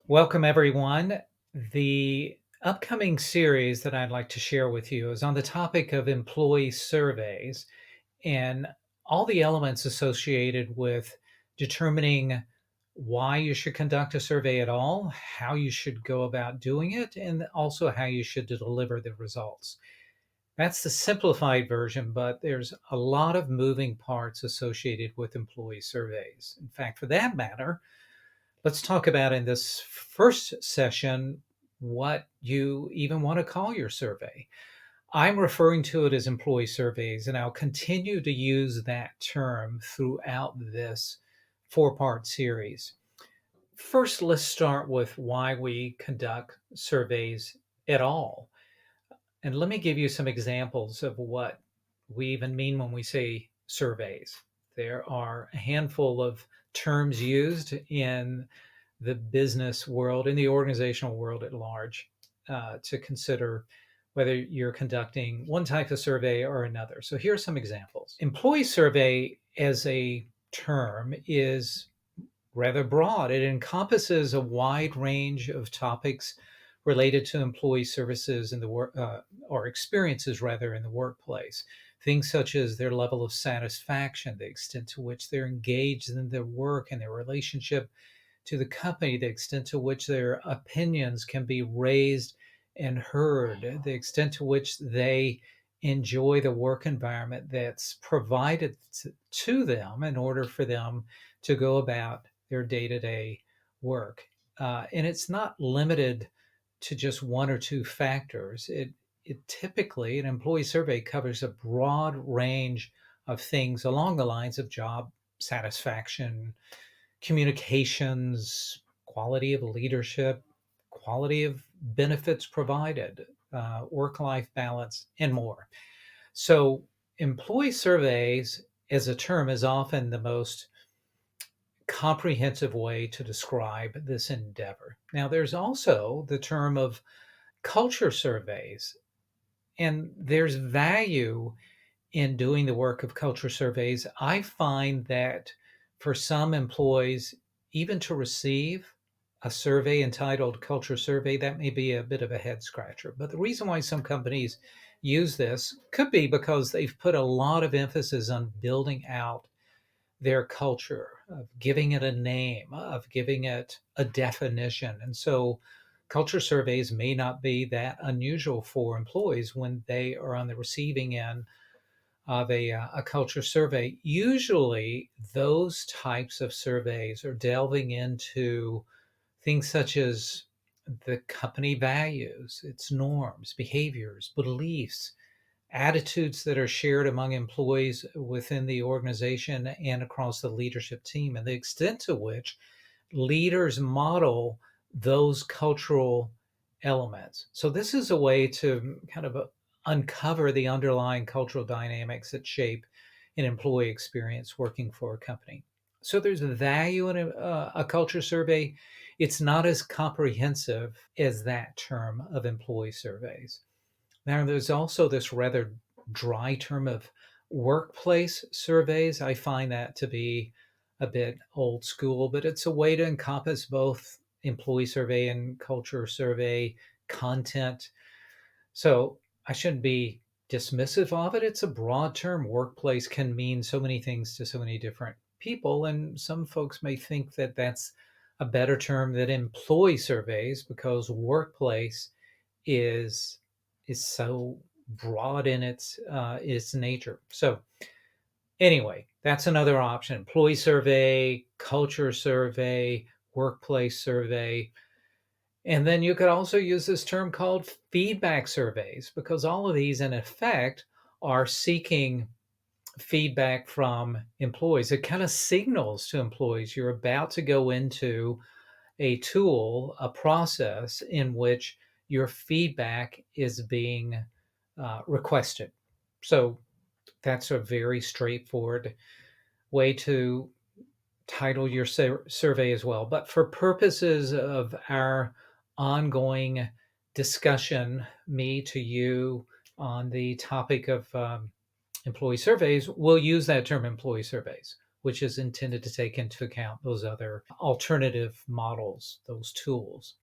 Welcome, everyone. The upcoming series that I'd like to share with you is on the topic of employee surveys and all the elements associated with determining why you should conduct a survey at all, how you should go about doing it, and also how you should deliver the results. That's the simplified version, but there's a lot of moving parts associated with employee surveys. In fact, for that matter, let's talk about in this first session what you even want to call your survey. I'm referring to it as employee surveys, and I'll continue to use that term throughout this four-part series. First, let's start with why we conduct surveys at all. And let me give you some examples of what we even mean when we say surveys. There are a handful of terms used in the business world, in the organizational world at large, to consider whether you're conducting one type of survey or another. So here are some examples. Employee survey as a term is rather broad. It encompasses a wide range of topics related to employee services in the work or experiences rather in the workplace. Things such as their level of satisfaction, the extent to which they're engaged in their work and their relationship to the company, the extent to which their opinions can be raised and heard, the extent to which they enjoy the work environment that's provided to them in order for them to go about their day to day work. And it's not limited to just one or two factors. It typically, an employee survey covers a broad range of things along the lines of job satisfaction, communications, quality of leadership, quality of benefits provided, work life balance, and more. So, employee surveys as a term is often the most comprehensive way to describe this endeavor. Now, there's also the term of culture surveys, and there's value in doing the work of culture surveys. I find that for some employees, even to receive a survey entitled Culture Survey, that may be a bit of a head scratcher. But the reason why some companies use this could be because they've put a lot of emphasis on building out their culture, of giving it a name, of giving it a definition. And so culture surveys may not be that unusual for employees when they are on the receiving end of a culture survey. Usually, those types of surveys are delving into things such as the company values, its norms, behaviors, beliefs, attitudes that are shared among employees within the organization and across the leadership team, and the extent to which leaders model those cultural elements. So, this is a way to kind of uncover the underlying cultural dynamics that shape an employee experience working for a company. So, there's value in a culture survey. It's not as comprehensive as that term of employee surveys. Now, there's also this rather dry term of workplace surveys. I find that to be a bit old school, but it's a way to encompass both employee survey and culture survey content. So I shouldn't be dismissive of it. It's a broad term. Workplace can mean so many things to so many different people. And some folks may think that that's a better term than employee surveys because workplace is is so broad in its nature. So anyway, that's another option: employee survey, culture survey, workplace survey. And then you could also use this term called feedback surveys because all of these, in effect, are seeking feedback from employees. It kind of signals to employees you're about to go into a tool, a process in which your feedback is being requested. So that's a very straightforward way to title your survey as well. But for purposes of our ongoing discussion, me to you, on the topic of employee surveys, we'll use that term employee surveys. which is intended to take into account those other alternative models, those tools.